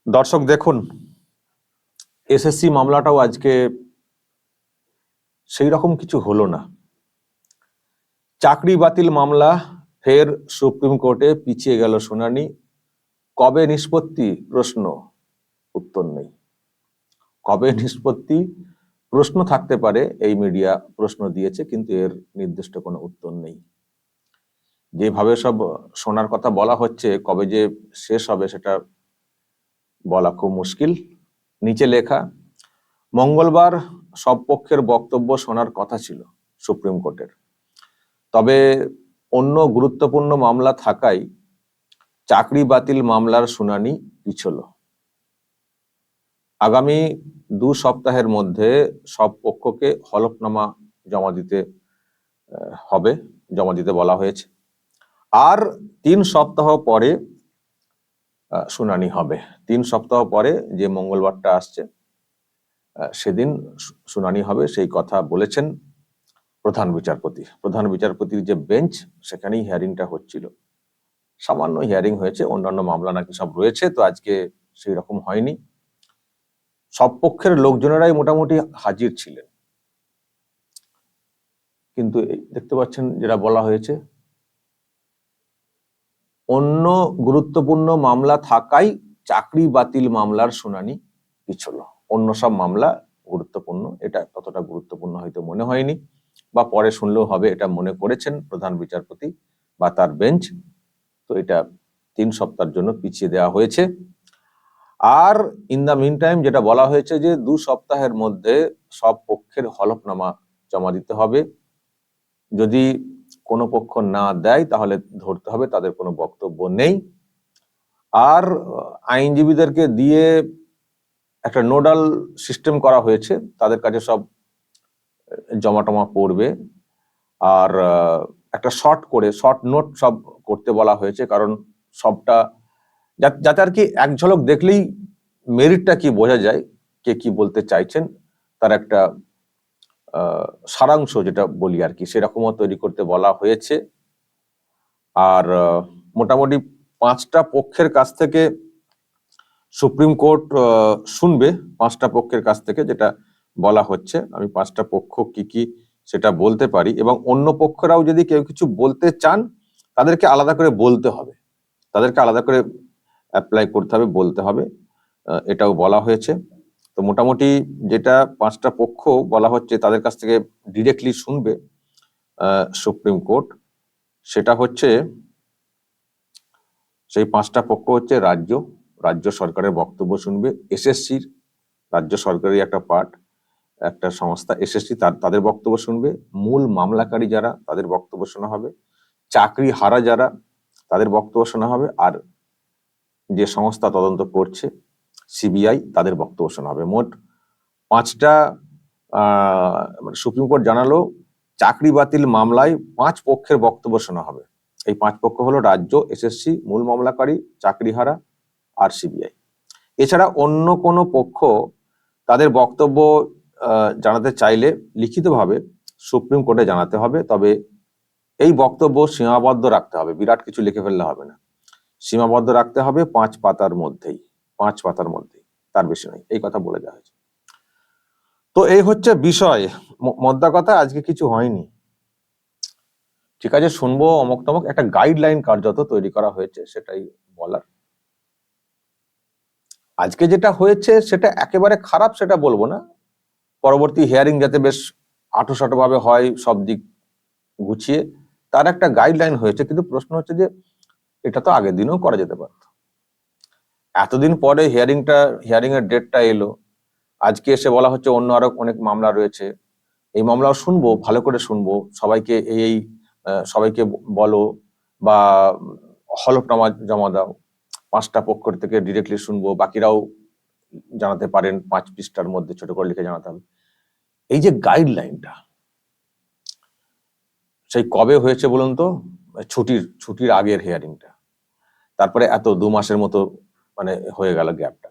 দর্শক দেখুন, এসএসসি মামলাটাও আজকে সেই রকম কিছু হলো না। চাকরি বাতিল মামলা ফের সুপ্রিম কোর্টে পিছিয়ে গেল শুনানি। কবে নিষ্পত্তি? প্রশ্ন, উত্তর নেই। কবে নিষ্পত্তি প্রশ্ন থাকতে পারে, এই মিডিয়া প্রশ্ন দিয়েছে, কিন্তু এর নির্দিষ্ট কোনো উত্তর নেই। যেভাবে সব শোনার কথা বলা হচ্ছে, কবে যে শেষ হবে সেটা বলা খুব মুশকিল। নিচে লেখা, মঙ্গলবার সব পক্ষের বক্তব্য শোনার কথা ছিল সুপ্রিম কোর্টের, তবে অন্য গুরুত্বপূর্ণ মামলা থাকায় চাকরি বাতিল মামলার শুনানি পিছল। আগামী 2 সপ্তাহের মধ্যে সব পক্ষকে হলফনামা জমা দিতে হবে, জমা দিতে বলা হয়েছে। আর 3 সপ্তাহ পরে শুনানি হবে। 3 সপ্তাহ পরে যে মঙ্গলবারটা আসছে সেদিন শুনানি হবে, সেই কথা বলেছেন প্রধান বিচারপতি। প্রধান বিচারপতির যে বেঞ্চ, সেখানেই হিয়ারিংটা হচ্ছিল। সামান্য হিয়ারিং হয়েছে, অন্যান্য মামলা নাকি সব রয়েছে, তো আজকে সেই রকম হয়নি। সব পক্ষের লোকজনেরাই মোটামুটি হাজির ছিলেন, কিন্তু দেখতে পাচ্ছেন যেটা বলা হয়েছে, অন্য গুরুত্বপূর্ণ মামলা থাকায় চাকরি বাতিল মামলার শুনানি পিছল। অন্য সব মামলা গুরুত্বপূর্ণ, এটা ততটা গুরুত্বপূর্ণ হয়তো মনে হয়নি, বা পরে শুনলেও হবে এটা মনে করেছেন প্রধান বিচারপতি বা তার বেঞ্চ। তো এটা 3 সপ্তাহের জন্য পিছিয়ে দেওয়া হয়েছে। আর ইন দ্য মিন টাইম যেটা বলা হয়েছে যে 2 সপ্তাহের মধ্যে সব পক্ষের হলফনামা জমা দিতে হবে। যদি কোনো পক্ষ না দেয় তাহলে ধরতে হবে তাদের কোনো বক্তব্য নেই। আর আইনজীবীদেরকে দিয়ে একটা নোডাল সিস্টেম করা হয়েছে, তাদের কাছে সব জমা পড়বে। আর একটা শর্ট নোট সব করতে বলা হয়েছে, কারণ সবটা যাতে আর কি এক ঝলক দেখলেই মেরিটটা কি বোঝা যায়, কে কি বলতে চাইছেন, তার একটা সারাংশ যেটা বলি আর কি, সেরকমও তৈরি করতে বলা হয়েছে। আর মোটামুটি 5টা পক্ষের কাছ থেকে সুপ্রিম কোর্ট শুনবে, 5টা পক্ষের কাছ থেকে যেটা বলা হচ্ছে। আমি 5টা পক্ষ কি কি সেটা বলতে পারি, এবং অন্য পক্ষরাও যদি কেউ কিছু বলতে চান তাদেরকে আলাদা করে বলতে হবে, তাদেরকে আলাদা করে অ্যাপ্লাই করতে হবে, বলতে হবে, এটাও বলা হয়েছে। তো মোটামুটি যেটা 5টা পক্ষ বলা হচ্ছে তাদের কাছ থেকে ডিরেক্টলি শুনবে সুপ্রিম কোর্ট, সেটা হচ্ছে, সেই 5টা পক্ষ হচ্ছে রাজ্য সরকারের বক্তব্য শুনবে, এসএসসির, রাজ্য সরকারের একটা পার্ট, একটা সংস্থা এসএসসি, তাদের বক্তব্য শুনবে, মূল মামলাকারী যারা তাদের বক্তব্য শোনা হবে, চাকরি হারা যারা তাদের বক্তব্য শোনা হবে, আর যে সংস্থা তদন্ত করছে সিবিআই, তাদের বক্তব্য শোনা হবে। মোট 5টা সুপ্রিম কোর্ট জানালো চাকরি বাতিল মামলায় 5 পক্ষের বক্তব্য শোনা হবে। এই 5 পক্ষ হলো রাজ্য, এসএসসি, মূল মামলাকারী, চাকরিহারা আর সিবিআই। এছাড়া অন্য কোনো পক্ষ তাদের বক্তব্য জানাতে চাইলে লিখিতভাবে সুপ্রিম কোর্টে জানাতে হবে, তবে এই বক্তব্য সীমাবদ্ধ রাখতে হবে, বিরাট কিছু লিখে ফেললে হবে না, সীমাবদ্ধ রাখতে হবে 5 পাতার মধ্যেই, 5 পাতার মধ্যেই, তার বেশি নয়, এই কথা বলে দেওয়া হয়েছে। তো এই হচ্ছে বিষয়। মোদ্দা কথা, আজকে কিছু হয়নি, ঠিক আছে, শুনবো অমুক তমক, একটা গাইডলাইন কার্যত তৈরি করা হয়েছে, সেটাই বলার। আজকে যেটা হয়েছে সেটা একেবারে খারাপ সেটা বলবো না, পরবর্তী হিয়ারিং যাতে বেশ আঁটোসাঁটো ভাবে হয়, সব দিক গুছিয়ে, তার একটা গাইডলাইন হয়েছে। কিন্তু প্রশ্ন হচ্ছে যে এটা তো আগের দিনও করা যেতে পারত। এতদিন পরে হিয়ারিং এর ডেটটা এলো, আজকে এসে বলা হচ্ছে অন্য আরো অনেক মামলা রয়েছে, এই মামলাও শুনবো, ভালো করে শুনবো, সবাইকে সবাইকে বলো বা হলফনামা জমা দাও, 5টা পক্ষ থেকে ডিরেক্টলি শুনবো, বাকিরাও জানাতে পারেন, 5 পৃষ্ঠার মধ্যে ছোট করে লিখে জানাতে হবে। এই যে গাইডলাইনটা, সেই কবে হয়েছে বলুন তো? ছুটির আগের হিয়ারিংটা, তারপরে এত 2 মাসের মতো মানে হয়ে গেল গ্যাপটা।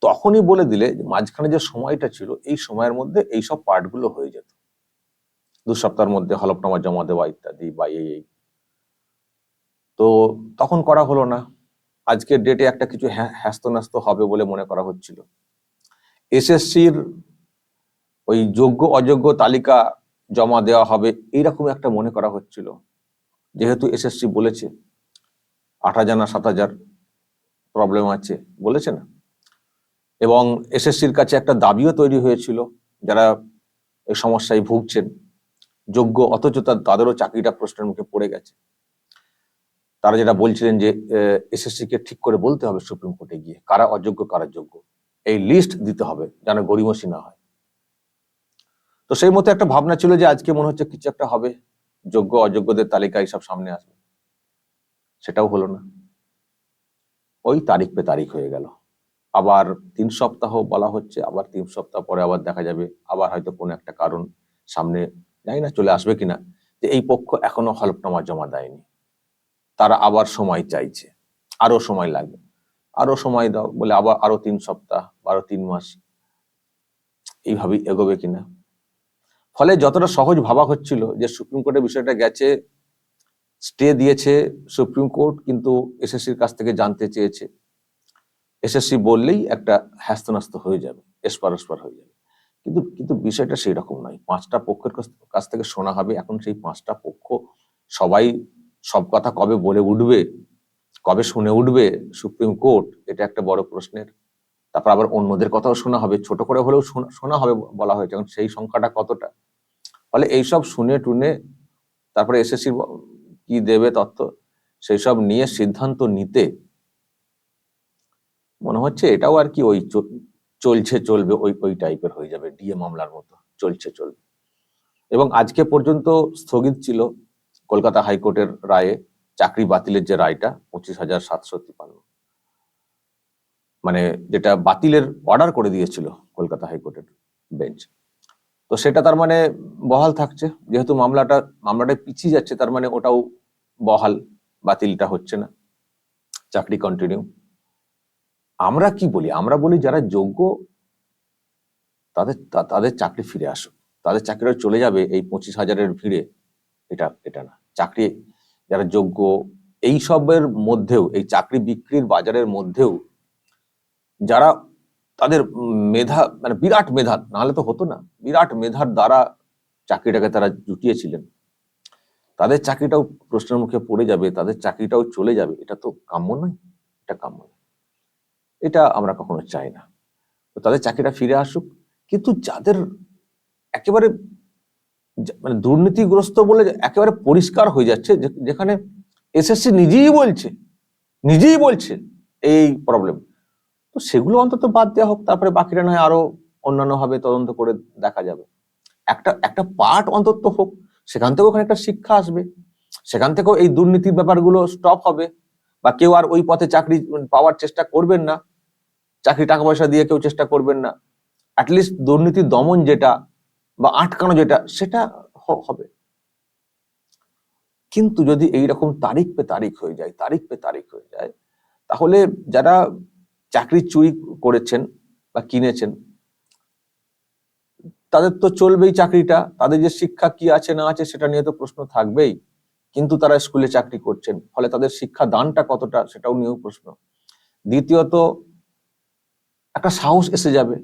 তখনই বলে দিলে মাঝখানে যে সময়টা ছিল, এই সময়ের মধ্যে এইসব পার্টগুলো হয়ে যেত, 2 সপ্তাহের মধ্যে হলফনামা জমা দেওয়া ইত্যাদি বা এই। তো তখন করা হলো না, আজকের ডেটে একটা কিছু হ্যাস্তন্যাস্ত হবে বলে মনে করা হচ্ছিল। এসএসসির ওই যোগ্য অযোগ্য তালিকা জমা দেওয়া হবে এইরকম একটা মনে করা হচ্ছিল, যেহেতু এসএসসি বলেছে 8,000 না 7,000 প্রবলেম আছে, বলেছে না? এবং এসএসসির কাছে একটা দাবিও তৈরি হয়েছিল, যারা এই সমস্যায় ভুগছেন যোগ্য অথচ তাদেরও চাকরিটা প্রশ্নের মুখে পড়ে গেছে। তারা যেটা বলছিলেন যে এসএসসি কে ঠিক করে বলতে হবে সুপ্রিম কোর্টে গিয়ে কারা অযোগ্য কারা যোগ্য, এই লিস্ট দিতে হবে যেন গড়িমসি না হয়। তো সেই মতো একটা ভাবনা ছিল যে আজকে মনে হচ্ছে কিছু একটা হবে, যোগ্য অযোগ্যদের তালিকায় সব সামনে আসবে। সেটাও হলো না, ওই তারিখ পে তারিখ হয়ে গেল। আবার 3 সপ্তাহ বলা হচ্ছে, আবার 3 সপ্তাহ পরে আবার দেখা যাবে, আবার হয়তো কোনো একটা কারণ সামনে জানি না চলে আসবে কিনা, যে এই পক্ষ এখনো হলফনামা জমা দেয়নি, তারা আবার সময় চাইছে, আরো সময় লাগবে, আরো সময় দাও বলে আবার আরো 3 সপ্তাহ, আরো 3 মাস, এইভাবেই এগোবে কিনা। ফলে যতটা সহজ ভাবা হচ্ছিল যে সুপ্রিম কোর্টের বিষয়টা গেছে, স্টে দিয়েছে সুপ্রিম কোর্ট, কিন্তু এসএসসির কাছ থেকে জানতে চেয়েছে, এসএসসি বললেই একটা হ্যাস্তন্যাস্ত হয়ে যাবে, এসপার ওসপার হয়ে যাবে। কিন্তু কিন্তু বিষয়টা সেই রকম নয়। 5টা পক্ষের কাছ থেকে শোনা হবে। এখন সেই 5টা পক্ষ সবাই সব কথা কবে বলে উঠবে, কবে শুনে উঠবে সুপ্রিম কোর্ট, এটা একটা বড় প্রশ্নের। তারপর আবার অন্যদের কথাও শোনা হবে, ছোট করে হলেও শোনা হবে বলা হয়েছে, এখন সেই সংখ্যাটা কতটা। ফলে এইসব শুনে টুনে তারপরে এসএসসি কি দেবে তথ্য, সেই সব নিয়ে সিদ্ধান্ত নিতে মনে হচ্ছে এটাও আর কি ওই চলছে চলবে ওই টাইপের হয়ে যাবে, ডিএ মামলার মতো চলছে চলবে। এবং আজকে পর্যন্ত স্থগিত ছিল কলকাতা হাইকোর্টের রায়ে চাকরি বাতিলের যে রায়টা 25,753, মানে যেটা বাতিলের অর্ডার করে দিয়েছিল কলকাতা হাইকোর্টের বেঞ্চ। তো সেটা তার মানে বহাল থাকছে, যেহেতু মামলাটা পিছিয়ে যাচ্ছে, তার মানে ওটাও বহাল, বাতিলটা হচ্ছে না, চাকরি কন্টিনিউ। আমরা কি বলি? আমরা বলি যারা যোগ্য তাদের চাকরি ফিরে আসুক, তাদের চাকরিটা চলে যাবে এই 25,000-এর ভিড়ে, এটা না। চাকরি যারা যোগ্য, এই সবের মধ্যেও, এই চাকরি বিক্রির বাজারের মধ্যেও যারা তাদের মেধা, মানে বিরাট মেধা, নাহলে তো হতো না, বিরাট মেধার দ্বারা চাকরিটাকে তারা জুটিয়েছিলেন, তাদের চাকরিটাও প্রশ্নের মুখে পড়ে যাবে, তাদের চাকরিটাও চলে যাবে, এটা তো কাম্য নয়, এটা কাম্য নয়, এটা আমরা কখনো চাই না। তো তাদের চাকরিটা ফিরে আসুক, কিন্তু যাদের একেবারে মানে দুর্নীতিগ্রস্ত বলে একেবারে পরিষ্কার হয়ে যাচ্ছে, যেখানে এসএসসি নিজেই বলছে এই প্রবলেম, তো সেগুলো অন্তত বাদ দেওয়া হোক, তারপরে বাকিটা নয় আরো অন্যান্য ভাবে তদন্ত করে দেখা যাবে। একটা পার্ট অন্তত হোক, সেখান থেকেও ওখানে একটা শিক্ষা আসবে, সেখান থেকেও এই দুর্নীতির ব্যাপারগুলো স্টপ হবে, বা কেউ আর ওই পথে চাকরি পাওয়ার চেষ্টা করবেন না, চাকরি টাকা পয়সা দিয়ে কেউ চেষ্টা করবেন না, অ্যাটলিস্ট দুর্নীতি দমন যেটা বা আটকানো যেটা, সেটা হবে। কিন্তু যদি এইরকম তারিখ পে তারিখ হয়ে যায়, তাহলে যারা চাকরি চুরি করেছেন বা কিনেছেন তাদের তো চলবেই চাকরিটা, তাদের যে শিক্ষা কি আছে না আছে সেটা নিয়ে তো প্রশ্ন থাকবেই, কিন্তু তারা স্কুলে চাকরি করছেন, ফলে তাদের শিক্ষা দানটা কতটা সেটাও নিয়েও প্রশ্ন। দ্বিতীয়ত, একটা সাহস এসে যাবে,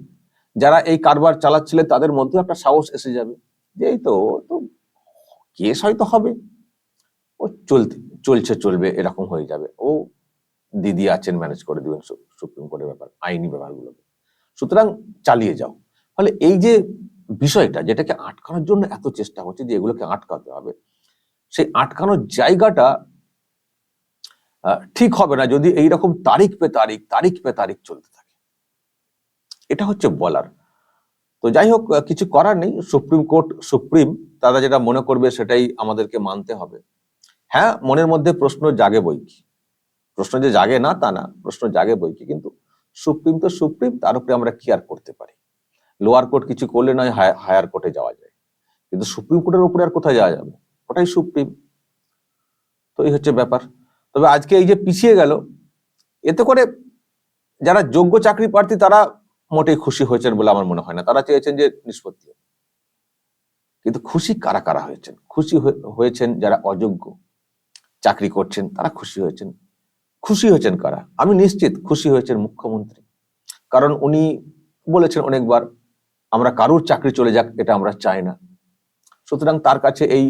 যারা এই কারবার চালাচ্ছিলেন তাদের মধ্যে একটা সাহস এসে যাবে যে এই তো কেস হয়তো হবে, ও চলবে, এরকম হয়ে যাবে, ও দিদি আছেন, ম্যানেজ করে দিবেন সুপ্রিম কোর্টের ব্যাপার, আইনি ব্যাপারগুলোকে, সুতরাং চালিয়ে যাও। ফলে এই যে বিষয়টা, যেটাকে আটকানোর জন্য এত চেষ্টা হচ্ছে যে এগুলোকে আটকাতে হবে, সেই আটকানোর জায়গাটা ঠিক হবে না যদি এইরকম তারিখ পে তারিখ চলতে থাকে, এটা হচ্ছে বলার। তো যাই হোক, কিছু করার নেই, সুপ্রিম তারা যেটা মনে করবে সেটাই আমাদেরকে মানতে হবে। হ্যাঁ, মনের মধ্যে প্রশ্ন জাগে বইকি, প্রশ্ন যে জাগে না তা না, প্রশ্ন জাগে বইকি, কিন্তু সুপ্রিম তো সুপ্রিম, তার উপরে আমরা কি আর করতে পারি? লোয়ার কোর্ট কিছু করলে নয় হায়ার কোর্টে যাওয়া যায়, কিন্তু সুপ্রিম কোর্টের উপরে আর কোথায় যাওয়া যাবে, ওটাই সুপ্রিম। তো এই হচ্ছে ব্যাপার। তবে আজকে এই যে পিছিয়ে গেল, এতে করে যারা যোগ্য চাকরি প্রার্থী তারা মোটেই খুশি হয়েছেন বলে আমার মনে হয় না, তারা চেয়েছেন যে নিষ্পত্তি। কিন্তু খুশি কারা কারা হয়েছেন? খুশি হয়েছেন যারা অযোগ্য চাকরি করছেন, তারা খুশি হয়েছেন। খুশি হয়েছেন কারা? আমি নিশ্চিত খুশি হয়েছেন মুখ্যমন্ত্রী, কারণ উনি বলেছেন অনেকবার আমরা কারুর চাকরি চলে যাক এটা আমরা চাই না। সুতরাং তার কাছে এই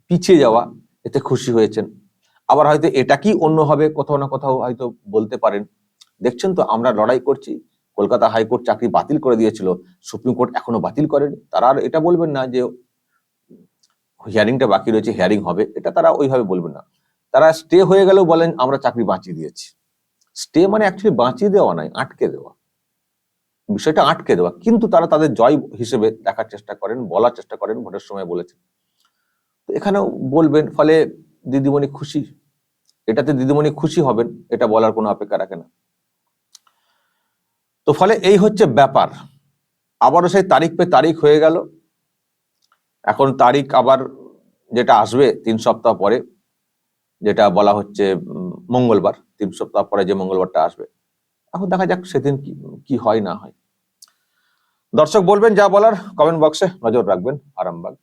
পিছিয়ে যাওয়া এতে খুশি হয়েছেন। আবার হয়তো এটা কি অন্য হবে কোথাও না কোথাও হয়তো বলতে পারেন, দেখছেন তো আমরা লড়াই করছি, কলকাতা হাইকোর্ট চাকরি বাতিল করে দিয়েছিল, সুপ্রিম কোর্ট এখনো বাতিল করেনি। তারা আর এটা বলবেন না যে হিয়ারিংটা বাকি রয়েছে, হিয়ারিং হবে, এটা তারা ওইভাবে বলবেন না। তারা স্টে হয়ে গেলেও বলেন আমরা চাকরি বাঁচিয়ে দিয়েছি। স্টে মানে অ্যাকচুয়ালি বাঁচিয়ে দেওয়া নয়, আটকে দেওয়া, বিষয়টা আটকে দেওয়া। কিন্তু তারা তাদের জয় হিসেবে দেখার চেষ্টা করেন, বলার চেষ্টা করেন, ভোটের সময় বলেছেন, তো এখানেও বলবেন। ফলে দিদিমণি খুশি, এটাতে দিদিমণি খুশি হবেন, এটা বলার কোনো অপেক্ষা রাখে না। তো ফলে এই হচ্ছে ব্যাপার। আবারও সেই তারিখ পে তারিখ হয়ে গেল। এখন তারিখ আবার যেটা আসবে 3 সপ্তাহ পরে, যেটা বলা হচ্ছে মঙ্গলবার, 3 সপ্তাহ পরে যে মঙ্গলবারটা আসবে, এখন দেখা যাক সেদিন কি হয় না হয়। দর্শক বলবেন যা বলার, কমেন্ট বক্সে নজর রাখবেন। আরামবাগ।